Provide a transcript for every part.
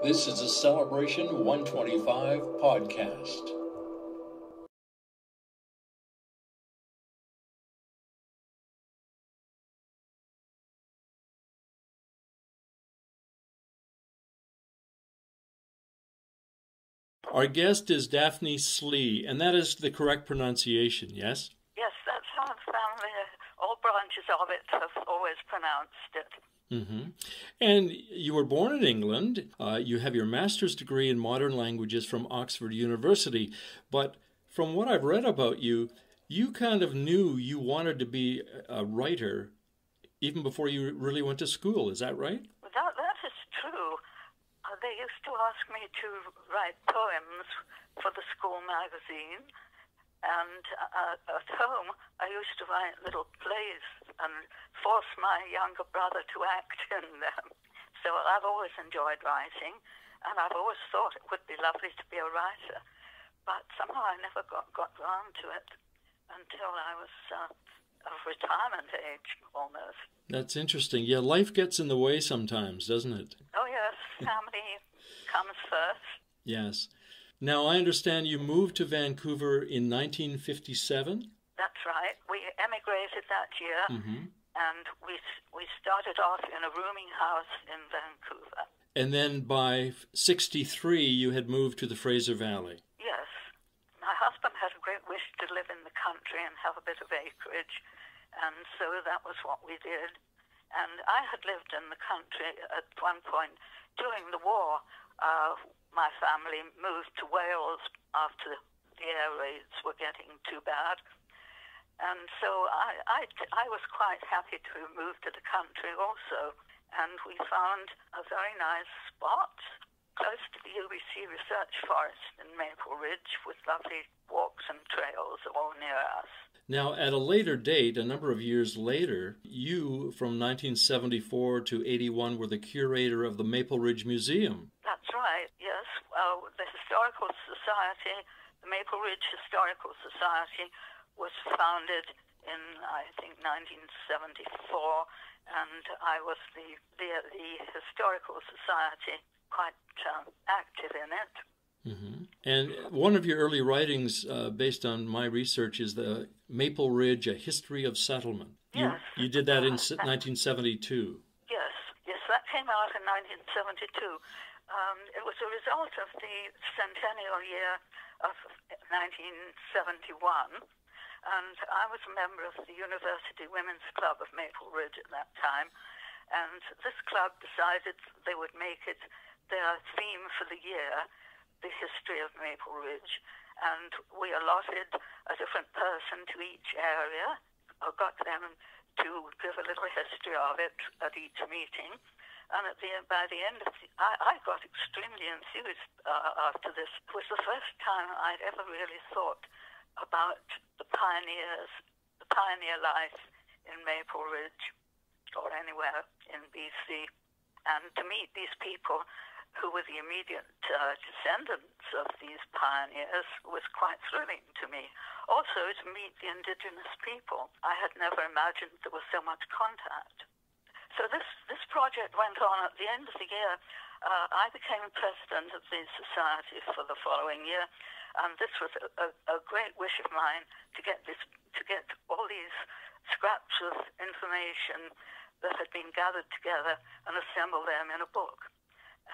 This is a Celebration 125 podcast. Our guest is Daphne Sleigh, and that is the correct pronunciation, yes? Yes, that's how the family, all branches of it have always pronounced it. Mm-hmm. And you were born in England. You have your master's degree in modern languages from Oxford University. But from what I've read about you, you kind of knew you wanted to be a writer even before you really went to school. Is that right? That is true. They used to ask me to write poems for the school magazine. And at home, I used to write little plays and force my younger brother to act in them. So I've always enjoyed writing, and I've always thought it would be lovely to be a writer. But somehow I never got round to it until I was of retirement age, almost. That's interesting. Yeah, life gets in the way sometimes, doesn't it? Oh, yes. Family comes first. Yes. Now, I understand you moved to Vancouver in 1957? That's right. We emigrated that year, and we started off in a rooming house in Vancouver. And then by 1963, you had moved to the Fraser Valley. Yes. My husband had a great wish to live in the country and have a bit of acreage, and so that was what we did. And I had lived in the country at one point during the war. My family moved to Wales after the air raids were getting too bad. And so I was quite happy to move to the country also. And we found a very nice spot close to the UBC Research Forest in Maple Ridge with lovely walks and trails all near us. Now, at a later date, a number of years later, you, from 1974 to 81, were the curator of the Maple Ridge Museum. That's right, yes. The Historical Society, the Maple Ridge Historical Society, was founded in, I think, 1974, and I was the Historical Society, quite active in it. Mm-hmm. And one of your early writings, based on my research, is the Maple Ridge, A History of Settlement. Yes. You did that in 1972. Yes, that came out in 1972. It was a result of the centennial year of 1971, and I was a member of the University Women's Club of Maple Ridge at that time, and this club decided they would make it their theme for the year, the history of Maple Ridge, and we allotted a different person to each area, or got them to give a little history of it at each meeting. And by the end of I got extremely enthused after this. It was the first time I'd ever really thought about the pioneers, the pioneer life in Maple Ridge or anywhere in BC, and to meet these people who were the immediate descendants of these pioneers was quite thrilling to me. Also, to meet the indigenous people. I had never imagined there was so much contact. So this project went on. At the end of the year, I became president of the society for the following year, and this was a great wish of mine to get all these scraps of information that had been gathered together and assemble them in a book.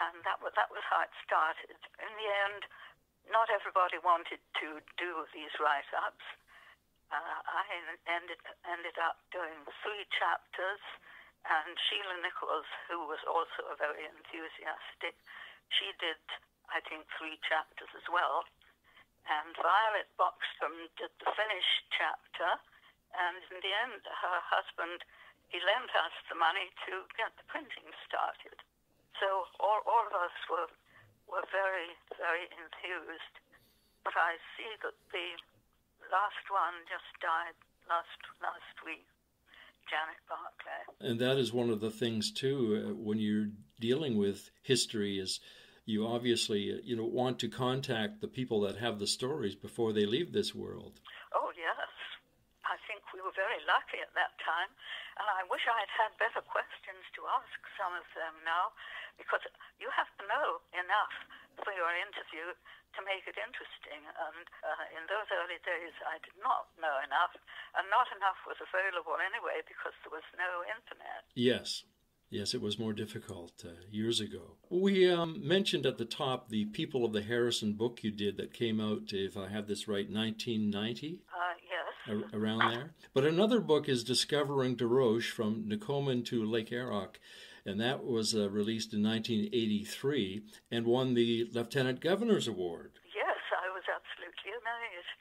And that was how it started. In the end, not everybody wanted to do these write-ups. I ended up doing 3 chapters, and Sheila Nichols, who was also a very enthusiastic, she did, I think, 3 chapters as well. And Violet Boxcomb did the finished chapter, and in the end, her husband, he lent us the money to get the printing started. So all of us were very, very enthused. But I see that the last one just died last week. Janet Barclay. And that is one of the things, too, when you're dealing with history, is you obviously want to contact the people that have the stories before they leave this world. Oh, yes. I think we were very lucky at that time, and I wish I had had better questions to ask some of them now, because you have to know know enough for your interview to make it interesting. And in those early days, I did not know enough, and not enough was available anyway because there was no internet. Yes. Yes, it was more difficult years ago. We mentioned at the top the People of the Harrison book you did that came out, if I have this right, 1990? Yes. Around there. But another book is Discovering Desroches from Nicomen to Lake Eroch, and that was released in 1983 and won the Lieutenant Governor's Award. Yes, I was absolutely amazed.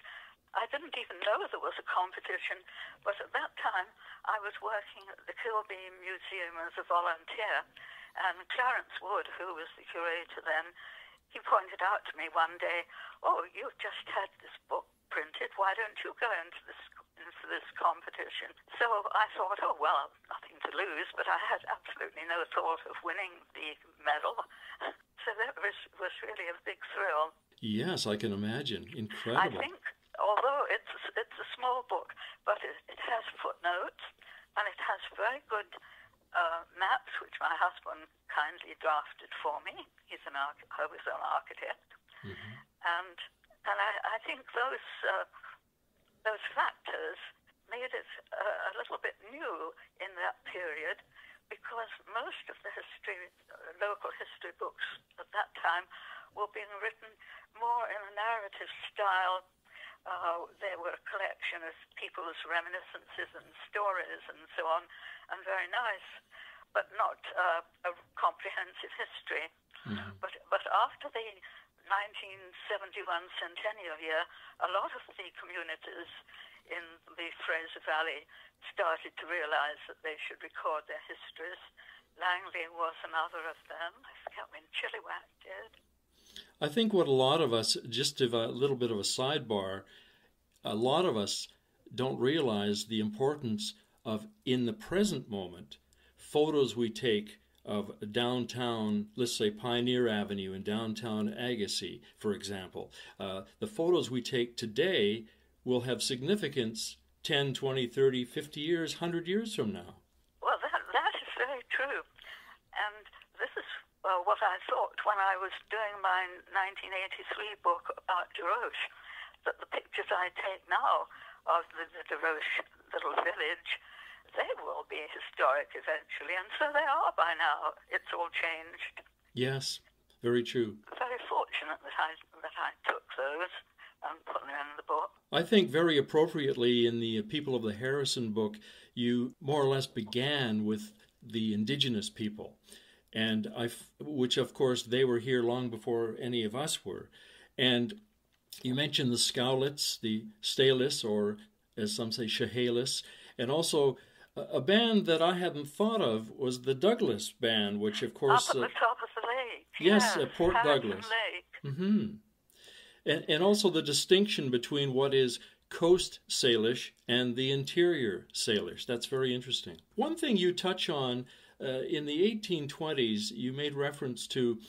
I didn't even know there was a competition, but at that time I was working at the Kilby Museum as a volunteer, and Clarence Wood, who was the curator then, he pointed out to me one day, "Oh, you've just had this book printed, why don't you go into this competition?" So I thought, oh, well, nothing to lose, but I had absolutely no thought of winning the medal. So that was really a big thrill. Yes, I can imagine. Incredible. I think, although it's a small book, but it has footnotes, and it has very good maps, which my husband kindly drafted for me. He was an architect. Mm-hmm. And I think those factors made it a little bit new in that period, because most of the local history books at that time were being written more in a narrative style. They were a collection of people's reminiscences and stories and so on, and very nice, but not a comprehensive history. Mm-hmm. But after the 1971 centennial year, a lot of the communities in the Fraser Valley started to realize that they should record their histories. Langley was another of them. I forget when Chilliwack did. I think what a lot of us, just a little bit of a sidebar, a lot of us don't realize the importance of, in the present moment, photos we take of downtown, let's say Pioneer Avenue in downtown Agassiz, for example. The photos we take today will have significance 10, 20, 30, 50 years, 100 years from now. Well, that is very true. And this is what I thought when I was doing my 1983 book about Desroches, that the pictures I take now of the Desroches little village, they will be historic eventually, and so they are by now. It's all changed. Yes, very true. Very fortunate that I took those and put them in the book. I think very appropriately in the People of the Harrison book, you more or less began with the indigenous people, and which of course they were here long before any of us were. And you mentioned the Scowlets, the Stalis, or as some say, Chehalis, and also a band that I hadn't thought of was the Douglas Band, which of course... Up at the top of the lake. Yes, Port Harrison Douglas. Lake. Mm-hmm. And also the distinction between what is coast Salish and the interior Salish. That's very interesting. One thing you touch on, in the 1820s, you made reference to,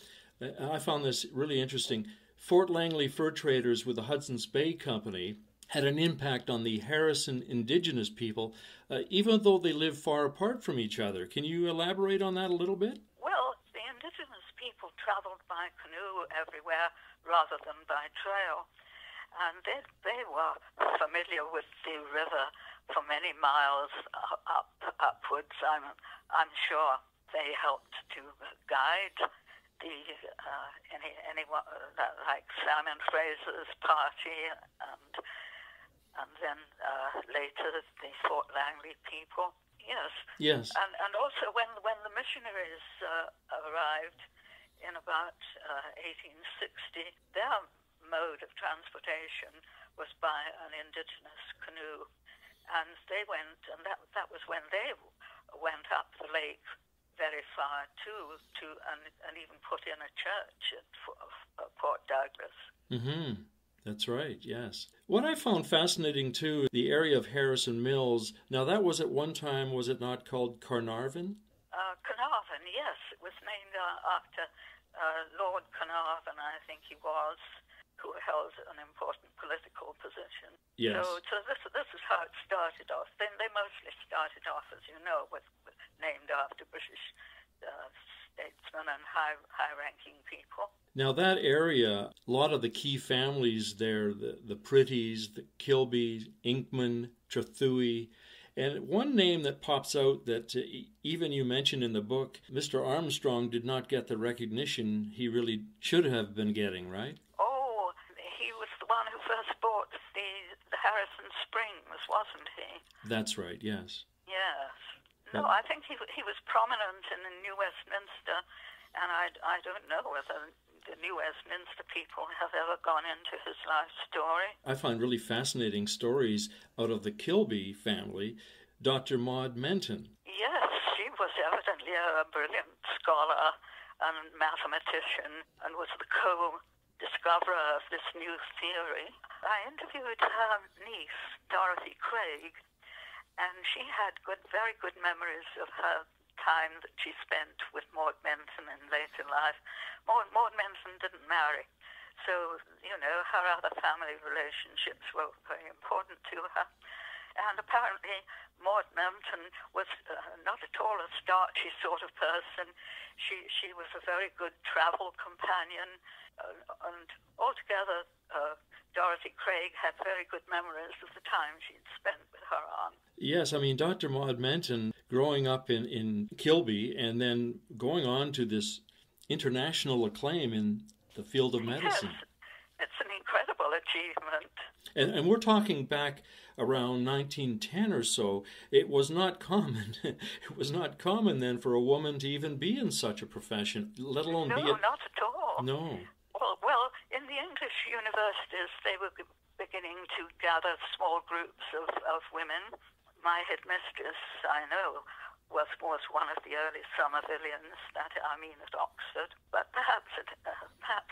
I found this really interesting, Fort Langley fur traders with the Hudson's Bay Company had an impact on the Harrison indigenous people, even though they live far apart from each other. Can you elaborate on that a little bit? Well, the indigenous people traveled by canoe everywhere rather than by trail, and they were familiar with the river for many miles upwards. I'm sure they helped to guide the anyone like Simon Fraser's party, and then later the Fort Langley people. Yes. And also when the missionaries arrived in about 1860, their mode of transportation was by an indigenous canoe, and they went, and that was when they went up the lake very far and even put in a church at Port Douglas. Mm-hmm. That's right, yes. What I found fascinating, too, the area of Harrison Mills, now that was at one time, was it not called Carnarvon? Carnarvon, yes. It was named after Lord Carnarvon, I think he was, who held an important political position. Yes. So this is how it started off. Then they mostly started off, as you know, with named after British statesmen and high-ranking people. Now that area, a lot of the key families there, the Prittys, the Kilby, Inkman, Trethewey, and one name that pops out that even you mentioned in the book, Mr. Armstrong did not get the recognition he really should have been getting, right? Oh, he was the one who first bought the Harrison Springs, wasn't he? That's right, yes. Yes. No, I think he was prominent in the New Westminster, and I don't know whether the New Westminster people have ever gone into his life story. I find really fascinating stories out of the Kilby family. Dr. Maude Manton. Yes, she was evidently a brilliant scholar and mathematician and was the co-discoverer of this new theory. I interviewed her niece, Dorothy Craig, and she had very good memories of her time that she spent with Maude Manton in later life. Maude Manton didn't marry, so, her other family relationships were very important to her. And apparently Maude Manton was not at all a starchy sort of person. She was a very good travel companion, and altogether Dorothy Craig had very good memories of the time she'd spent with her aunt. Yes, I mean, Dr. Maude Manton, growing up in Kilby and then going on to this international acclaim in the field of medicine. Yes, it's an incredible achievement. And we're talking back around 1910 or so. It was not common. It was not common then for a woman to even be in such a profession, let alone be... No, not at all. No. Well, in the English universities, they were beginning to gather small groups of women. My headmistress, I know, was one of the early Somervillians, at Oxford. But perhaps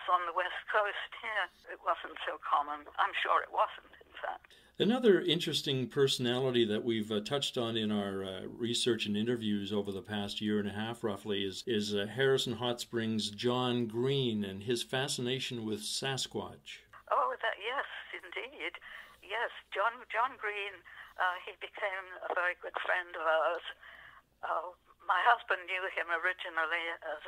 on the West Coast here, it wasn't so common. I'm sure it wasn't, in fact. Another interesting personality that we've touched on in our research and interviews over the past year and a half, roughly, is Harrison Hot Springs' John Green and his fascination with Sasquatch. Oh, yes, indeed. Yes, John Green, he became a very good friend of ours. My husband knew him originally as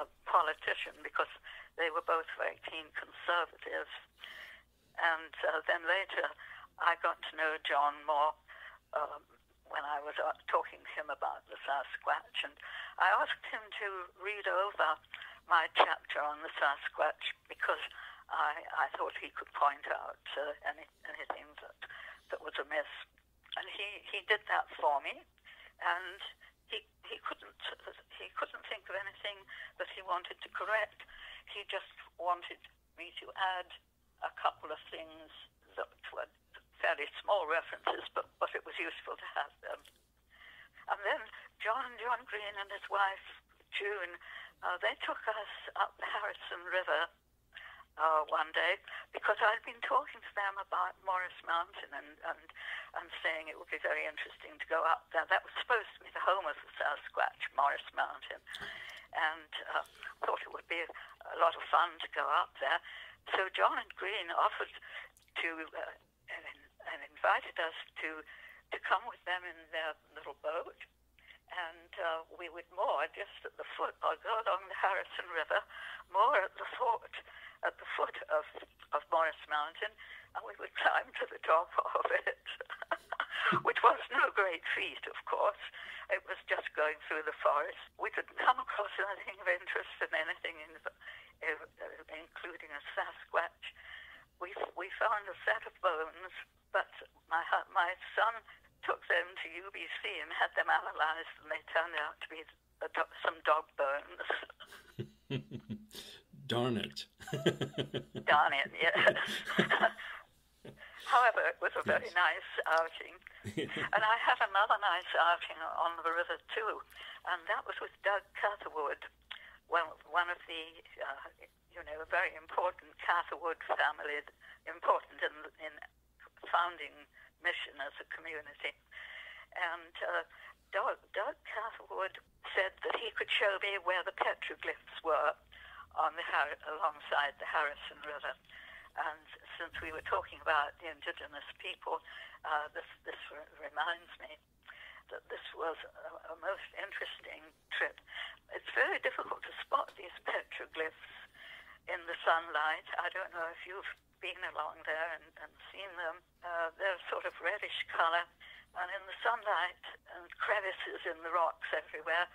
a politician because they were both very keen conservatives. And then later I got to know John more when I was talking to him about the Sasquatch. And I asked him to read over my chapter on the Sasquatch because I thought he could point out anything that was amiss. And he did that for me. And he couldn't think of anything that he wanted to correct. He just wanted me to add a couple of things that were fairly small references, but it was useful to have them. And then John Green and his wife June, they took us up the Harrison River one day because I'd been talking to them about Morris Mountain and saying it would be very interesting to go up there. That was supposed to be the home of the Sasquatch, Morris Mountain, and thought it would be a lot of fun to go up there. So John and Green offered to and invited us to come with them in their little boat, and we would moor just at the foot, or go along the Harrison River, moor at the foot of Morris Mountain, and we would climb to the top of it, which was no great feat, of course. It was just going through the forest. We didn't come across anything of interest in anything, including a Sasquatch. We found a set of bones, but my son took them to UBC and had them analyzed, and they turned out to be some dog bones. Darn it. Darn it, yes. However, it was a very nice outing. And I had another nice outing on the river, too, and that was with Doug Catherwood, one of the, a very important Catherwood family, important in founding mission as a community. And Doug Catherwood said that he could show me where the petroglyphs were alongside the Harrison River. And since we were talking about the indigenous people, this reminds me. that this was a most interesting trip. It's very difficult to spot these petroglyphs in the sunlight. I don't know if you've been along there and seen them. They're sort of reddish color, and in the sunlight and crevices in the rocks everywhere,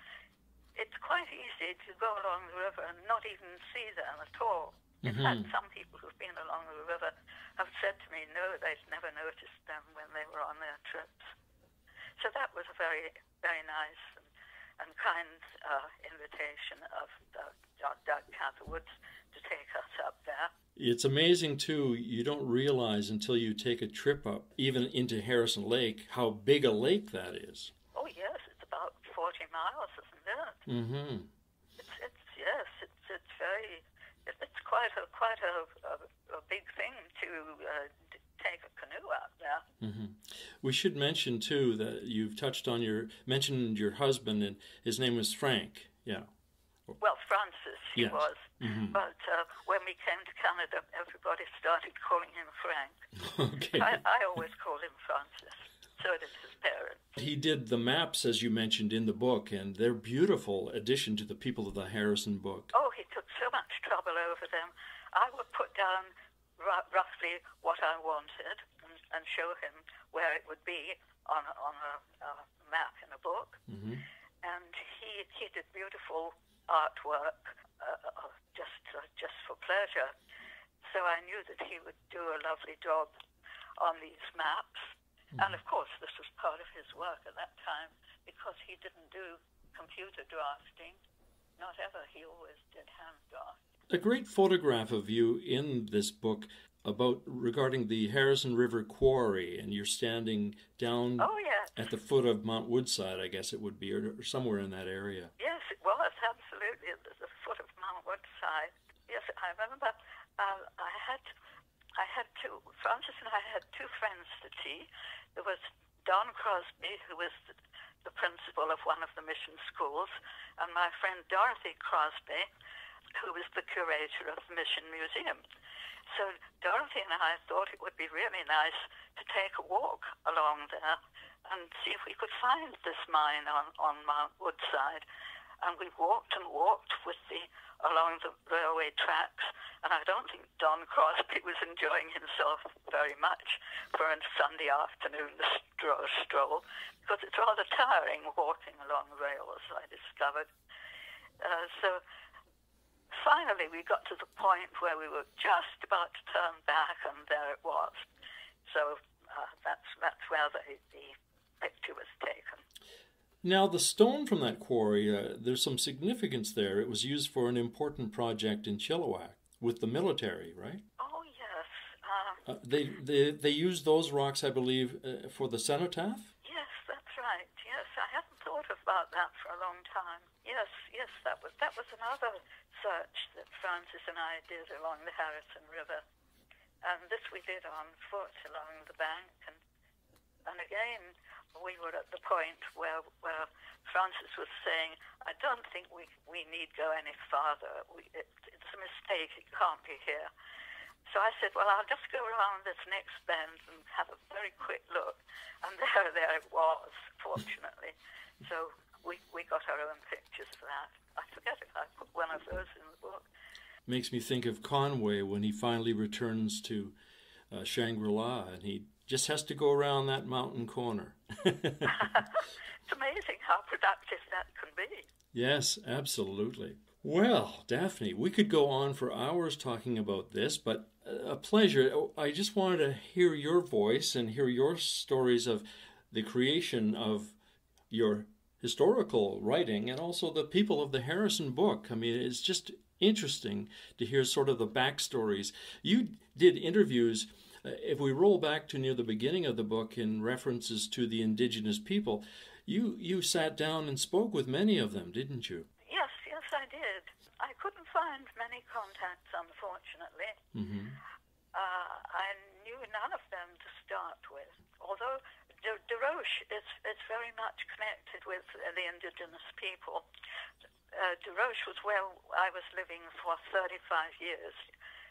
it's quite easy to go along the river and not even see them at all. In fact, some people who've been along the river have said to me, no, they've never noticed them when they were on their trips. So that was a very, very nice and kind invitation of Doug Catherwood's to take us up there. It's amazing, too, you don't realize until you take a trip up, even into Harrison Lake, how big a lake that is. Oh, yes, it's about 40 miles, isn't it? Mm-hmm. It's very... It's quite a big thing to take a canoe out there. Mm-hmm. We should mention too that you've mentioned your husband, and his name was Frank. Yeah. Well, Francis he yes. was, but when we came to Canada, everybody started calling him Frank. Okay. I always called him Francis. So did his parents. He did the maps, as you mentioned, in the book, and they're beautiful addition to the People of the Harrison book. Oh, he took so much trouble over them. I would put down roughly what I wanted and show him where it would be on a map in a book. Mm-hmm. And he did beautiful artwork just for pleasure. So I knew that he would do a lovely job on these maps. And of course, this was part of his work at that time because he didn't do computer drafting. Not ever. He always did hand draft. A great photograph of you in this book regarding the Harrison River Quarry, and you're standing down at the foot of Mount Woodside, I guess it would be, or somewhere in that area. Yes, it was, absolutely, at the foot of Mount Woodside. Yes, I remember Francis and I had two friends to tea. There was Don Crosby, who was the principal of one of the mission schools, and my friend Dorothy Crosby, who was the curator of the Mission Museum. So Dorothy and I thought it would be really nice to take a walk along there and see if we could find this mine on Mount Woodside. And we walked and walked along the railway tracks, and I don't think Don Crosby was enjoying himself very much for a Sunday afternoon stroll, because it's rather tiring walking along rails, I discovered. So finally we got to the point where we were just about to turn back, and there it was. So that's where the picture was taken. Now, the stone from that quarry, there's some significance there. It was used for an important project in Chilliwack with the military, right? Oh, yes. They used those rocks, I believe, for the cenotaph? Yes, that's right. Yes, I hadn't thought about that for a long time. Yes, that was another search that Francis and I did along the Harrison River. And this we did on foot along the bank. And again, we were at the point where Francis was saying, I don't think we need go any farther. It's a mistake. It can't be here. So I said, well, I'll just go around this next bend and have a very quick look. And there it was, fortunately. So we got our own pictures of that. I forget if I put one of those in the book. Makes me think of Conway when he finally returns to Shangri-La, and he just has to go around that mountain corner. It's amazing how productive that can be. Yes, absolutely. Well, Daphne, we could go on for hours talking about this, but a pleasure. I just wanted to hear your voice and hear your stories of the creation of your historical writing and also the People of the Harrison book. I mean, it's just interesting to hear sort of the backstories. You did interviews. If we roll back to near the beginning of the book in references to the indigenous people, you sat down and spoke with many of them, didn't you? Yes, I did. I couldn't find many contacts, unfortunately. Mm-hmm. I knew none of them to start with, although Desroches is very much connected with the indigenous people. Desroches was where I was living for 35 years.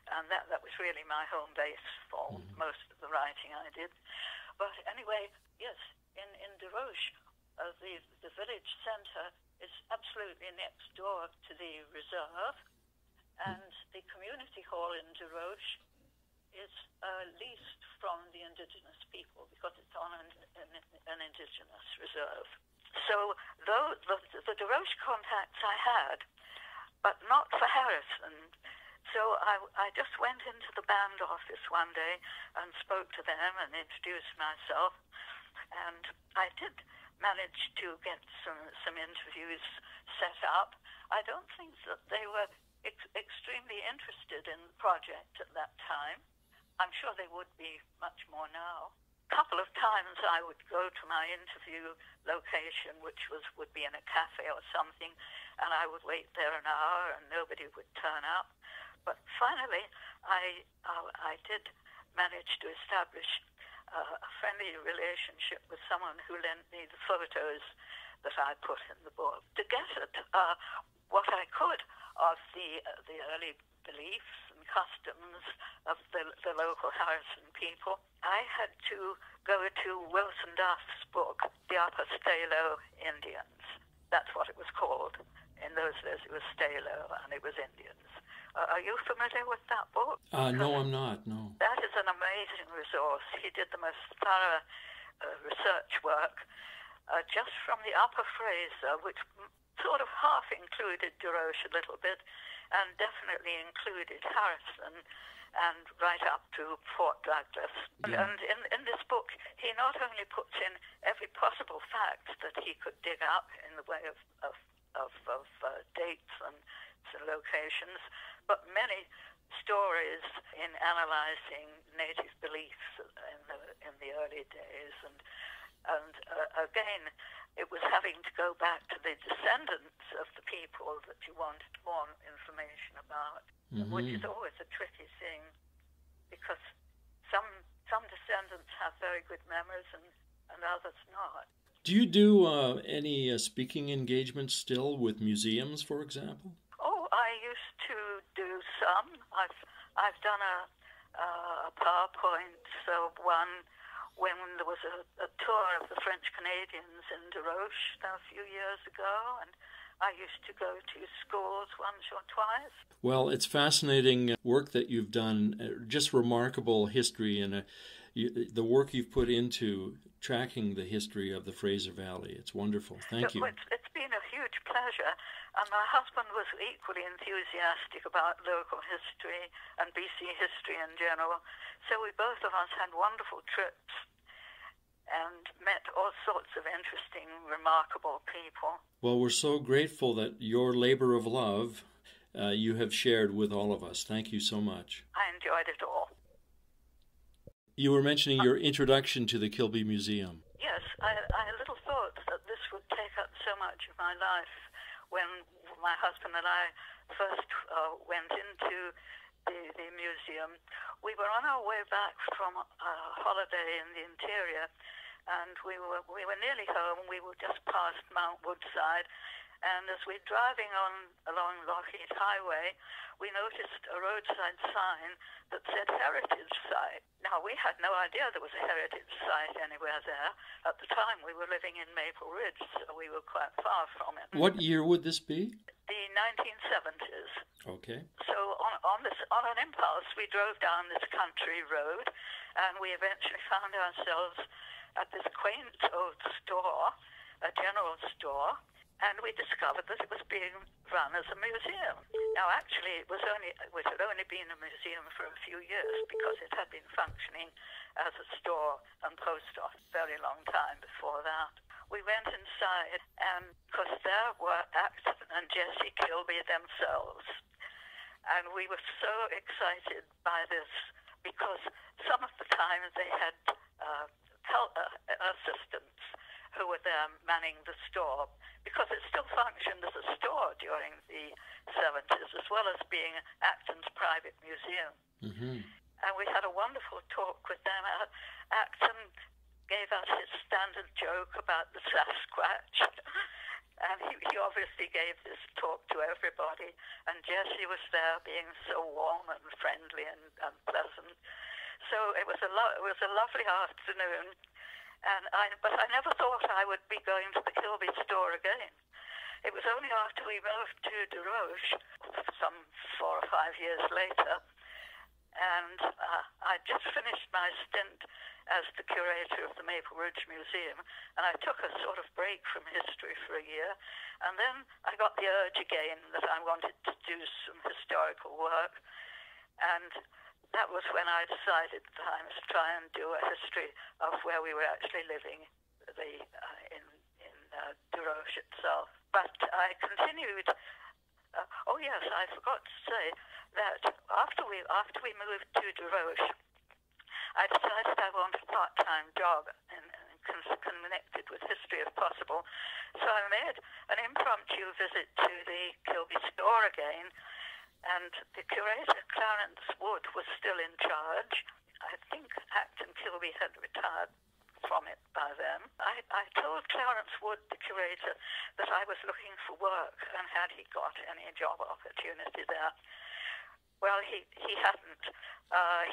And that was really my home base for most of the writing I did. But anyway, yes, in Desroches, the village centre is absolutely next door to the reserve, and the community hall in Desroches is leased from the indigenous people because it's on an indigenous reserve. So the Desroches contacts I had, but not for Harrison. So I just went into the band office one day and spoke to them and introduced myself. And I did manage to get some interviews set up. I don't think that they were extremely interested in the project at that time. I'm sure they would be much more now. A couple of times I would go to my interview location, which would be in a cafe or something, and I would wait there an hour and nobody would turn up. But finally, I did manage to establish a friendly relationship with someone who lent me the photos that I put in the book. To get at what I could of the early beliefs and customs of the local Harrison people, I had to go to Wilson Duff's book, The Upper Stalo Indians. That's what it was called. In those days it was Stalo and it was Indians. Are you familiar with that book? No, I'm not, no. That is an amazing resource. He did the most thorough research work just from the upper Fraser, which sort of half included Desroches a little bit, and definitely included Harrison, and right up to Fort Douglas. Yeah. And in this book, he not only puts in every possible fact that he could dig up in the way of dates and locations, but many stories in analyzing native beliefs in the early days, and again, it was having to go back to the descendants of the people that you wanted more information about, which is always a tricky thing, because some descendants have very good memories and others not. Do you do any speaking engagements still with museums, for example? Oh, I used to do some. I've done a PowerPoint one when there was a tour of the French Canadians in Desroches a few years ago, and I used to go to schools once or twice. Well, it's fascinating work that you've done, just remarkable history, and the work you've put into tracking the history of the Fraser Valley. It's wonderful. Thank you. It's been a huge pleasure, and my husband was equally enthusiastic about local history and BC history in general, so we both of us had wonderful trips and met all sorts of interesting, remarkable people. Well, we're so grateful that your labor of love you have shared with all of us. Thank you so much. I enjoyed it all. You were mentioning your introduction to the Kilby Museum. Yes, I little thought that this would take up so much of my life when my husband and I first went into the museum. We were on our way back from a holiday in the interior, and we were nearly home. We were just past Mount Woodside, and as we're driving along Lockheed Highway, we noticed a roadside sign that said Heritage Site. Now, we had no idea there was a heritage site anywhere there. At the time, we were living in Maple Ridge, so we were quite far from it. What year would this be? The 1970s. Okay. So on an impulse, we drove down this country road, and we eventually found ourselves at this quaint old store, a general store, and we discovered that it was being run as a museum. Now, actually, it had only been a museum for a few years because it had been functioning as a store and post office a very long time before that. We went inside, and because there were Acton and Jessie Kilby themselves, and we were so excited by this because some of the time they had assistants who were there manning the store, because it still functioned as a store during the 70s, as well as being Acton's private museum. Mm-hmm. And we had a wonderful talk with them. Acton gave us his standard joke about the Sasquatch, and he obviously gave this talk to everybody, and Jessie was there being so warm and friendly and pleasant. So it was a lovely afternoon. But I never thought I would be going to the Kilby store again. It was only after we moved to Desroches, some 4 or 5 years later, and I just finished my stint as the curator of the Maple Ridge Museum, and I took a sort of break from history for a year, and then I got the urge again that I wanted to do some historical work, and that was when I decided that I must try and do a history of where we were actually living in Desroches itself. But I continued. Oh yes, I forgot to say that after we moved to Desroches, I decided I wanted a part-time job and connected with history if possible. So I made an impromptu visit to the Kilby store again, and the curator, Clarence Wood, was still in charge. I think Acton Kilby had retired from it by then. I told Clarence Wood, the curator, that I was looking for work and had he got any job opportunity there. Well, he hadn't.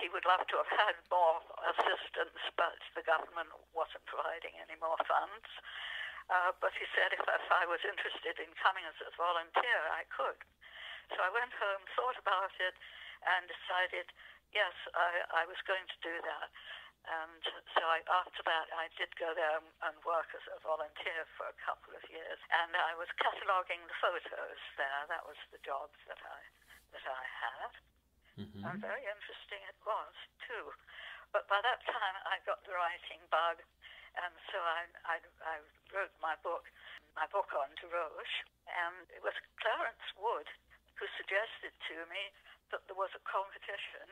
He would love to have had more assistance, but the government wasn't providing any more funds. But he said if I was interested in coming as a volunteer, I could. So I went home, thought about it, and decided, yes, I was going to do that. And so after that, I did go there and work as a volunteer for a couple of years. And I was cataloguing the photos there. That was the job that I had. Mm-hmm. And very interesting it was, too. But by that time, I got the writing bug. And so I wrote my book on Desroches. And it was Clarence Wood who suggested to me that there was a competition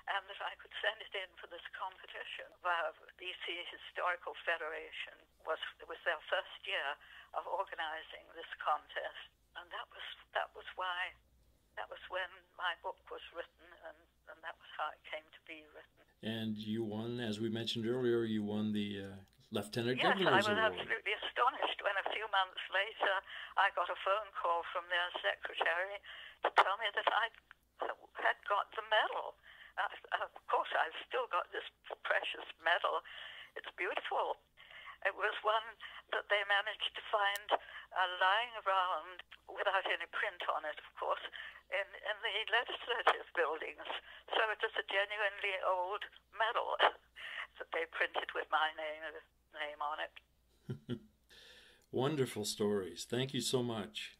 and that I could send it in for this competition. The BC Historical Federation was their first year of organising this contest, and that was when my book was written, and that was how it came to be written. And you won, as we mentioned earlier, you won the Lieutenant Governor's Award. Yes, I was absolutely astonished when a few months later I got a phone call from their secretary to tell me that I had got the medal. Of course, I've still got this precious medal. It's beautiful. It was one that they managed to find lying around without any print on it, of course, in the legislative buildings. So it is a genuinely old medal that they printed with my name on it. Wonderful stories. Thank you so much.